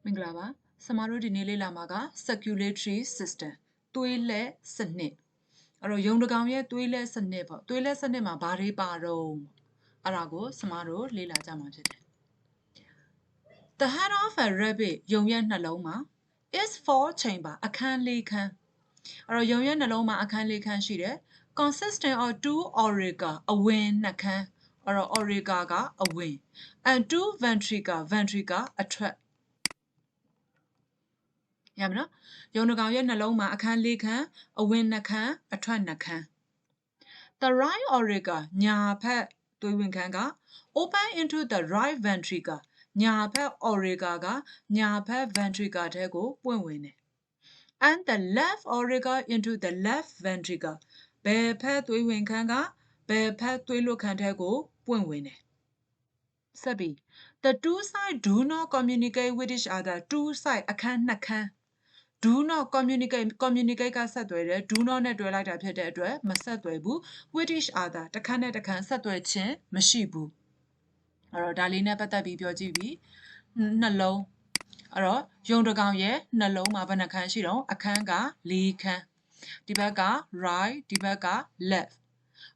မင်္ဂလာပါစမတို့ဒီနေ့လေ့လာမှာက circulatory system သွေးလက်စနစ်အဲ့တော့ယုံတကောင်ရဲ့သွေးလက်စနစ်ပေါ့သွေးလက်စနစ်မှာဘာတွေပါတော့အဲ့ဒါကိုစမတို့လေ့လာကြမှာဖြစ်တယ် The head of a rabbit ယုံရဲ့နှလုံးမှာ is 4 chamber အခန်း၄ခန်းအဲ့တော့ယုံရဲ့နှလုံးမှာအခန်း၄ခန်းရှိတယ် consisting of 2 aurica အဝင်နှစ်ခန်းအဲ့တော့ aurica ကအဝင် and 2 ventricle အထွက်ရမနော်ယုံတကောင်ရဲ့နှလုံးမှာအခန်း၄ခန်းအဝင်2ခန်းအထွက်2ခန်း The right auricle ညာဘက်သွေးဝင်ခန်းက open into the right ventricle ညာဘက် auricle ကညာဘက် ventricle ထဲကိုပွင့်ဝင်တယ် and the left auricle into the left ventricle ဘယ်ဘက်သွေးဝင်ခန်းကဘယ်ဘက်သွေးလွတ်ခန်းထဲကိုပွင့်ဝင်တယ်ဆက်ပြီး The two sides do not communicate with each other two sides အခန်း2ခန်းdo not communicate ကဆက်သွယ်တယ် do not နဲ့တွဲလိုက်တာဖြစ်တဲ့အတွက်မဆက်သွယ်ဘူး with each other တစ်ခန်းနဲ့တစ်ခန်းဆက်သွယ်ခြင်းမရှိဘူးအဲ့တော့ဒါလေးနဲ့ပတ်သက်ပြီးပြောကြည့်ပြီနှလုံးအဲ့တော့ယုံတကောင်ရဲ့နှလုံးမှာဘယ်နှခန်းရှိတော့အခန်းက၄ခန်းဒီဘက်က right ဒီဘက်က left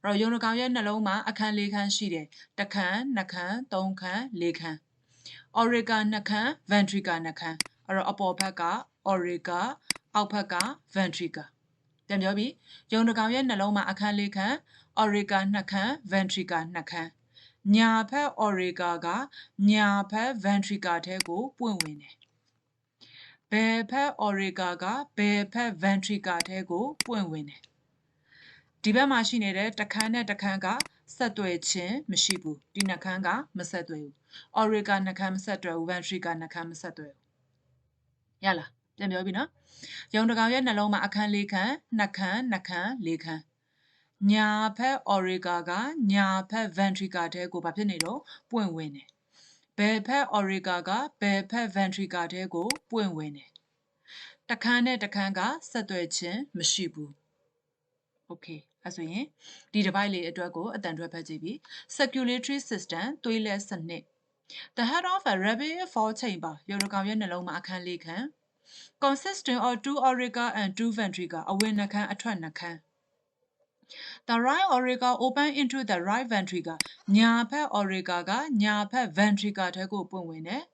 အဲ့တော့ယုံတကောင်ရဲ့နှလုံးမှာအခန်း၄ခန်းရှိတယ်တစ်ခန်းနှစ်ခန်းသုံးခန်း၄ခန်း auricle နှစ်ခန်း ventricle နှစ်ခန်းအဲ့တော့အပေါ်ဘက်က auricle အောက်ဘက်က ventricle ပြန်ပြောပြီယုံတကောင်ရဲ့နှလုံးမှာအခန်း၄ခန်း auricle နှစ်ခန်း ventricle နှစ်ခန်းညာဘက် auricle ကညာဘက် ventricle ထဲကိုပွင့်ဝင်တယ်ဘယ်ဘက် auricle ကဘယ်ဘက် ventricle ထဲကိုပွင့်ဝင်တယ်ဒီဘက်မှာရှိနေတဲ့တစ်ခန်းနဲ့တစ်ခန်းကဆက်သွယ်ခြင်းမရှိဘူးဒီနှစ်ခန်းကမဆက်သွယ်ဘူး auricle နှစ်ခန်းမဆက်သွယ်ဘူး ventricle နှစ်ခန်းမဆက်သွယ်ဘူးရလားပြန်ပြောပြီနော်ယုံတကောင်ရဲ့နှလုံးမှာအခန်း၄ခန်းနှစ်ခန်းနှစ်ခန်း၄ခန်းညာဘက် auricle ကညာဘက် ventricle ထဲကိုဘာဖြစ်နေတော့ပွင့်ဝင်တယ်ဘယ်ဘက် auricle ကဘယ်ဘက် ventricle ထဲကိုပွင့်ဝင်တယ်တစ်ခန်းနဲ့တစ်ခန်းကဆက်သွယ်ခြင်းမရှိဘူး okay အဲ့ဆိုရင်ဒီတစ်ပိုက်လေးအတွက်ကိုအတန်ထွက်ဖတ်ကြည့်ပြီ circulatory system သွေးလက်စနစ် The head of a rabbit 4 chamber ယုံတကောင်ရဲ့နှလုံးမှာအခန်း၄ခန်း consisting of 2 auricle and 2 ventricle အဝင်နှခန်းအထွက်နှခန်း The right auricle open into the right ventricle ညာဘက် auricle ကညာဘက် ventricle ထဲကိုပွင့်ဝင်တယ်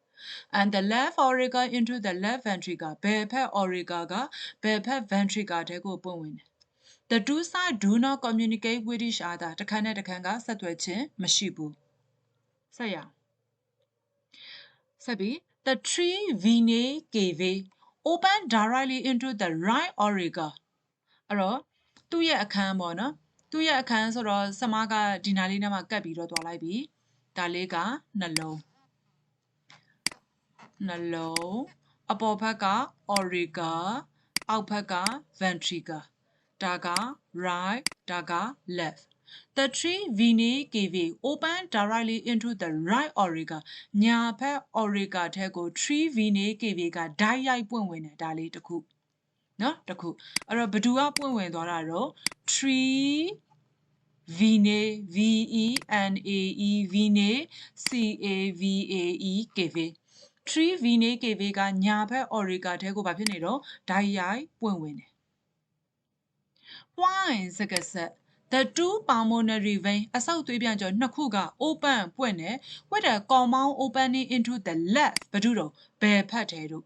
and the left auricle into the left ventricle ဘယ်ဘက် auricle ကဘယ်ဘက် ventricle ထဲကိုပွင့်ဝင်တယ် The two sides do not communicate with each other တစ်ခန်းနဲ့တစ်ခန်းကဆက်သွယ်ခြင်းမရှိဘူးဆက်ရအောင်ဆက်ပြီး The three venae cavae open directly into the right auricle အဲ့တော့သူ့ရဲ့အခန်းပေါ့နော်သူ့ရဲ့အခန်းဆိုတော့ဆမကဒီနာလေးနဲ့မှကတ်ပြီးတော့တွားလိုက်ပြီဒါလေးကနှလုံးအပေါ်ဘက်က auricle အောက်ဘက်က ventricle ဒါက right ဒါက left The three venae cavae open directly into the right auricle ညာဘက် auricle ထဲကို three venae cavae ကဓာတ်ရိုက်ပွင့်ဝင်တယ်ဒါလေးတစ်ခုနော်တစ်ခုအဲ့တော့ဘယ်သူကပွင့်ဝင်သွားတာတော့ three venae v e n a e venae c a v a e cavae three venae cavae ကညာဘက် auricle ထဲကိုဘာဖြစ်နေတော့ဓာတ်ရိုက်ပွင့်ဝင်တယ် why စကားဆက် The two pulmonary veins အဆုတ်သွေးပြန်ကျော်နှစ်ခုက open ပွင့်တယ် with a compound opening into the left ဘယ်သူတော့ဘယ်ဖက်ထဲတို့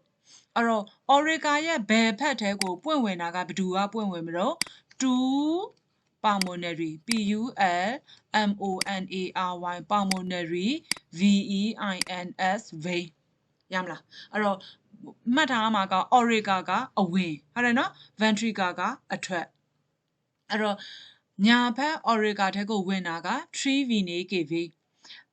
အဲ့တော့ auricle ရဲ့ဘယ်ဖက်ထဲကိုပွင့်ဝင်တာကဘယ်သူကပွင့်ဝင်မလို့ two pulmonary p u l m o n a r y pulmonary v e i n s vein ရမလားအဲ့တော့မှတ်ထားမှာက auricle ကအဝင်ဟုတ်တယ်နော် ventricle ကအထွက်အဲ့တော့ညာဘက် auricle ထဲကိုဝင်တာက three venae cavae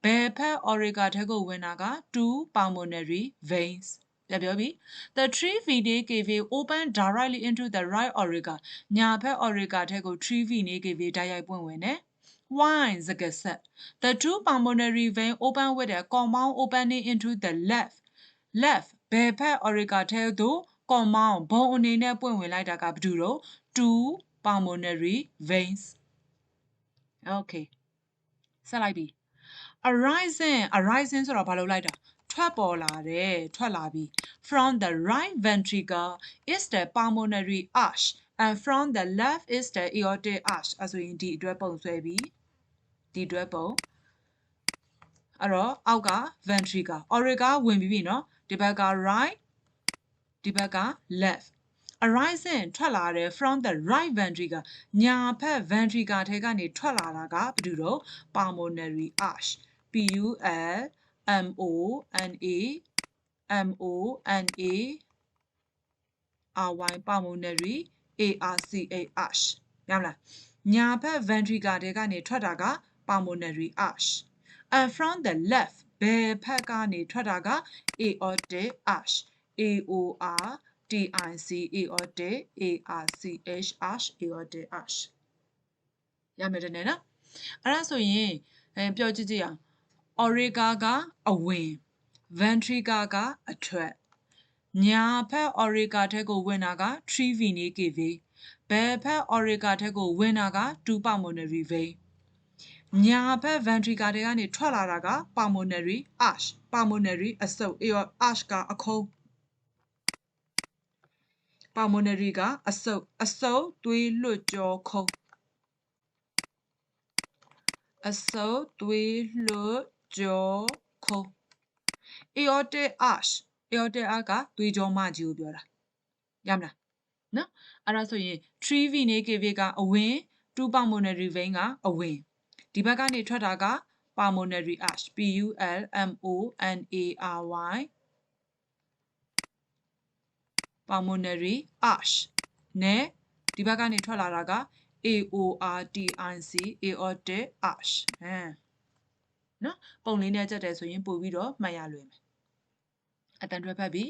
ဘယ်ဘက် auricle ထဲကိုဝင်တာက two pulmonary veins ပြောပြီ The three venae cavae open directly into the right auricle ညာဘက် auricle ထဲကို three venae cavae ဓာတ်ရိုက်ပွင့်ဝင်တယ် Why စကားဆက် The two pulmonary veins open with a compound opening into the left ဘယ်ဘက် auricle ထဲသို့ compound ဘုံအနေနဲ့ပွင့်ဝင်လိုက်တာကဘယ်သူတော့ two pulmonary veins okay ဆက်လိုက်ပြီ arising ဆိုတော့ဘာလုပ်လိုက်တာ ထွက်ပေါ်လာတယ်ထွက်လာပြီ from the right ventricle is the pulmonary arch and from the left is the aortic arch အဲ့ဆိုရင်ဒီအတွက်ပုံဆွဲပြီဒီအတွက်ပုံအဲ့တော့အောက်က ventricle aurica ဝင်ပြီးပြီနော်ဒီဘက်က right ဒီဘက်က left arising ထွက်လာတယ် from the right ventricle ညာဘက် ventricle ထဲကနေထွက်လာတာကဘာလို့တော့ pulmonary arch P U L M O N A M O N A R Y pulmonary A R C A arch ရမလားညာဘက် ventricle ထဲကနေထွက်တာက pulmonary arch and from the left ဘယ်ဘက်ကနေထွက်တာက aortic arch A O R T I C aortic A R C H arch aortic arch ရမယ်တဲ့နော်အဲ့ဒါဆိုရင်ပြောကြည့်ကြည့်အောင် aurica ကအဝင် ventricle ကအထွက်ညာဘက် aurica ထဲကိုဝင်တာက3 venae cava ဘယ်ဘက် aurica ထဲကိုဝင်တာက2 pulmonary vein ညာဘက် ventricle တွေကနေထွက်လာတာက pulmonary arch pulmonary အဆုပ် arch ကအခုံး pulmonary ကအဆုပ်သွေးလွှတ်ကြောခုံးအဆုပ်သွေးလွှတ်ကြောခုံး aortic arch ကသွေးကြောမကြီးကိုပြောတာရမလားနော်အဲ့ဒါဆိုရင်3 venae cava ကအဝင်2 pulmonary vein ကအဝင်ဒီဘက်ကနေထွက်တာက pulmonary arch P U L M O N A R Y pulmonary arch နဲ့ဒီဘက်ကနေထွက်လာတာက A O R T I C aortic arch နော်ပုံလေးနဲ့ကြက်တယ်ဆိုရင်ပို့ပြီးတော့မှတ်ရလွယ်မယ်အတန်တွဲဖတ်ပြီး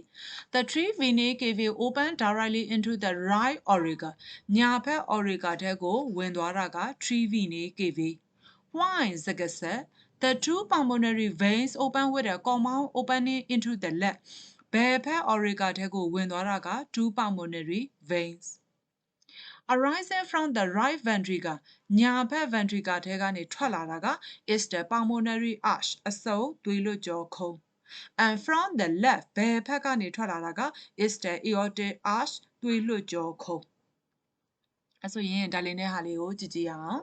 The 3 venae cava open directly into the right auricle ညာဘက် auricle ထဲကိုဝင်သွားတာက3 venae cava Why the 2 pulmonary veins open with a common opening into the left ဘယ်ဘက် auricle ထဲကိုဝင်သွားတာက2 pulmonary veins arising from the right ventricle ညာဘက် ventricle ထဲကနေထွက်လာတာက is the pulmonary arch အဆုပ်သွေးလွှတ်ကြောခုံး and from the left ဘယ်ဘက်ကနေထွက်လာတာက is the aortic arch သွေးလွှတ်ကြောခုံးအဲ့ဆိုရင်ဒါလေးနဲ့ဟာလေးကိုကြည့်ကြည့်အောင်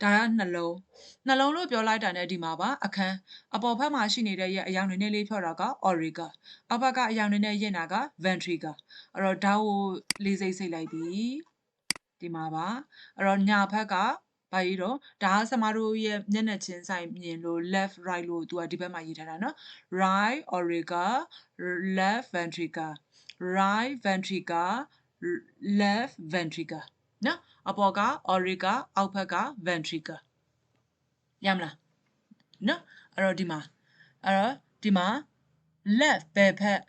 ဒါကနှလုံးလို့ပြောလိုက်တာနဲ့ဒီမှာပါအခန်းအပေါ်ဘက်မှာရှိနေတဲ့ရဲ့အရောင်နည်းနည်းလေးဖြောတာက auricle အဘက်ကအရောင်နည်းနည်းရင့်တာက ventricle အဲ့တော့ဒါကိုလေးစိတ်စိတ်လိုက်ပြီဒီမှာပါအဲ့တော့ညာဘက်ကဘာရေးတော့ဒါကစမတို့ရဲ့မျက်နှာချင်းဆိုင်မြင်လို့ left right လို့သူကဒီဘက်မှာရေးထားတာနော် right auricle left ventricle right ventricle left ventricle နော်အပေါ်က auricle အောက်ဘက်က ventricle ရမလားနော်အဲ့တော့ဒီမှာ left ဘယ်ဘက်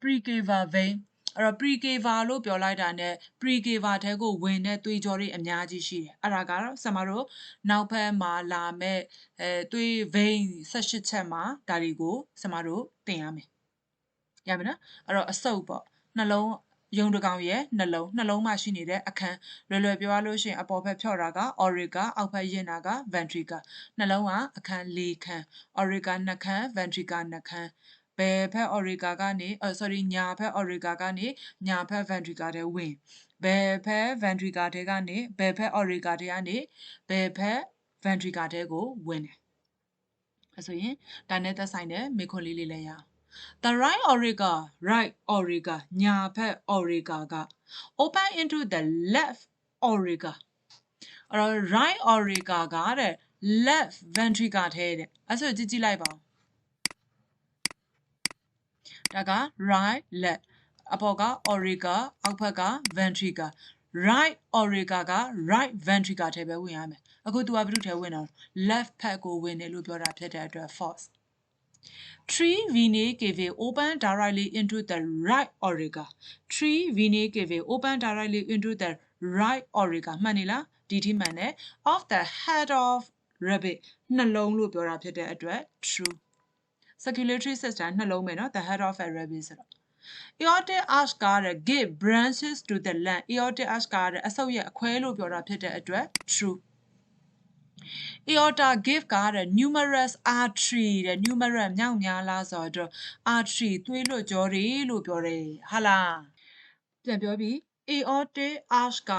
precava vein အဲ့တော့ precava လို့ပြောလိုက်တာနဲ့ precava ထဲကိုဝင်တဲ့သွေးကြောတွေအများကြီးရှိတယ်အဲ့ဒါကတော့ဆမတို့နောက်ဘက်မှာလာမဲ့သွေး vein 18ချက်မှာဒါတွေကိုဆမတို့သင်ရမယ်ရမယ်နော်အဲ့တော့အဆုပ်ပေါ့နှလုံးယုံတကောင်ရဲ့နှလုံးမှာရှိနေတဲ့အခန်းလွယ်ပြောရလို့ရှိရင်အပေါ်ဘက်ဖြော့တာက auricle အောက်ဘက်ရင့်တာက ventricle နှလုံးကအခန်း၄ခန်း auricle 2ခန်း ventricle 2ခန်းဘယ်ဘက် auricle ကနေညာဘက် auricle ကနေညာဘက် ventricle ထဲဝင်ဘယ်ဘက် ventricle ထဲကနေဘယ်ဘက် auricle ထဲကနေဘယ်ဘက် ventricle ထဲကိုဝင်တယ်အဲဆိုရင်ဒါနဲ့သက်ဆိုင်တဲ့မေခွန်းလေးလေးလည်းရအောင်The right auricle ညာဘက် auricle က open into the left auricle အဲ့တော့ right auricle ကတဲ့ left ventricle ထဲတဲ့အဲ့ဆိုကြည့်လိုက်ပါဦးဒါက right left အပေါ်က auricle အောက်ဘက်က ventricle right auricle က right ventricle ထဲပဲဝင်ရမယ်အခု तू ကဘယ်သူထဲဝင်တော့ left ဘက်ကိုဝင်တယ်လို့ပြောတာဖြစ်တဲ့အတွက် false 3 venae cava open directly into the right auricle 3 venae cava open directly into the right auricle မှန်နေလားဒီထိမှန်တယ် of the head of rabbit နှလုံးလို့ပြောတာဖြစ်တဲ့အတွက် true circulatory system နှလုံးပဲเนาะ the head of a rabbit ဆိုတော့ aortic arch ကတဲ့ give branches to the lung aortic arch ကတဲ့အဆုပ်ရဲ့အခွဲလို့ပြောတာဖြစ်တဲ့အတွက် true aorta give ကတဲ့ numerous artery တဲ့ numerous မြောက်များလားဆိုတော့ artery သွေးလွှတ်ကြောတွေလို့ပြောတယ်ဟာလားပြန်ပြောပြီး aortic arch က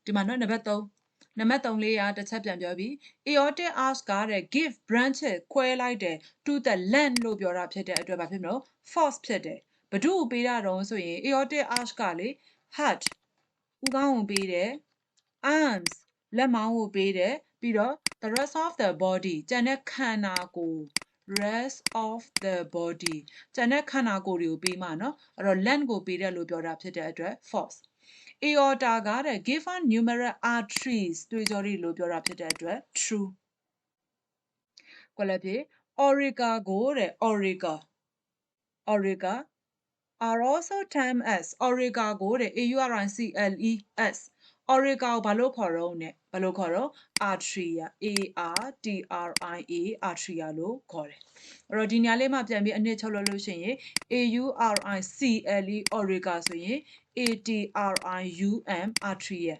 ဒီမှာနော်နံပါတ်3လေးတစ်ချက်ပြန်ပြောပြီး aortic arch ကတဲ့ give branches ခွဲလိုက်တယ် to the length လို့ပြောတာဖြစ်တဲ့အတွက်ဘာဖြစ်မလို့ force ဖြစ်တယ်ဘဒုကိုပေးတာတော့ဆိုရင် aortic arch ကလေ heart ဦးခေါင်းကိုပေးတယ် arms လက်မောင်းကိုပေးတယ်ပြီးတော့ the rest of the body ကျန်တဲ့ခန္ဓာကိုယ် rest of the body ကျန်တဲ့ခန္ဓာကိုယ်တွေကိုပေးမှာနော်အဲ့တော့ length ကိုပေးတယ်လို့ပြောတာဖြစ်တဲ့အတွက် force aorta ကတဲ့ give us numerous arteries သွေးကြောတွေလို့ပြောတာဖြစ်တဲ့အတွက် true ကွက်လက်ဖြစ် auricle ကိုတဲ့ auricle are also termed as auricle ကိုတဲ့ auricles auricle ကိုဘာလို့ခေါ်တော့နဲ့ဘာလို့ခေါ်တော့ arteria arteria လို့ခေါ်တယ်အဲ့တော့ဒီနေရာလေးမှာပြန်ပြီးအနှစ်ချုပ်လို့ရှိရင် auricle auricle ဆိုရင် atrium arteria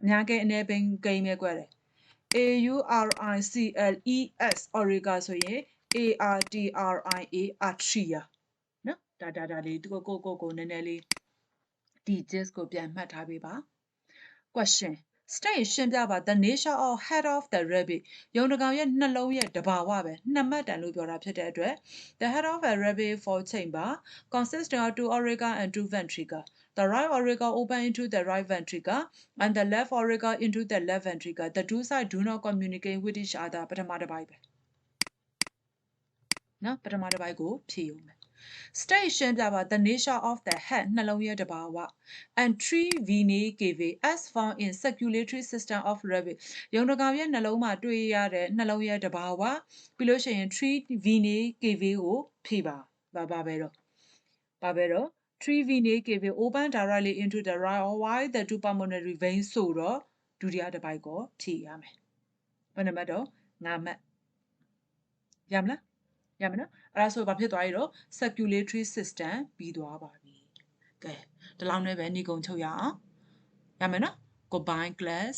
အများကြီးအနေပင်ဂိမ်းပဲကွက်တယ် auricles auricle ဆိုရင် arteria arteria နော်ဒါလေးကိုနည်းနည်းလေးဒီ gist ကိုပြန်မှတ်ထားပေးပါ question state ရှင်းပြပါ the nature of head of the rabbit ယုံတကောင်ရဲ့နှလုံးရဲ့တဘာဝပဲနှစ်မှတ်တန်လို့ပြောတာဖြစ်တဲ့အတွက် the head of a rabbit four chamber consisting of 2 auricle and 2 ventricle the right auricle open into the right ventricle and the left auricle into the left ventricle the two sides do not communicate with each other ပထမတစ်ပိုင်းပဲနော်ပထမတစ်ပိုင်းကိုဖြည့်အောင်မယ်state ရှင်းပြပါ the nature of the head နှလုံးရဲ့တဘာဝ and 3 venae cavae as found in circulatory system of rabbit ယုံတကောင်ရဲ့နှလုံးမှာတွေ့ရတဲ့နှလုံးရဲ့တဘာဝပြီးလို့ရှိရင် 3 venae cavae ကိုဖြည့်ပါဘာပဲတော့ 3 venae cavae open directly into the right or while the two pulmonary veins ဆိုတော့ဒုတိယတစ်ပိုက်ကိုဖြည့်ရမယ်ဘယ်နှမှတ်တော့9မှတ်ရမလားရမယ်နော်အဲ့ဒါဆိုဘာဖြစ်သွားပြီတော့ circulatory system ပြီးသွားပါပြီကဲဒီလောက်နဲ့ပဲညီကုံချုပ်ရအောင်ရမယ်နော် goodbye class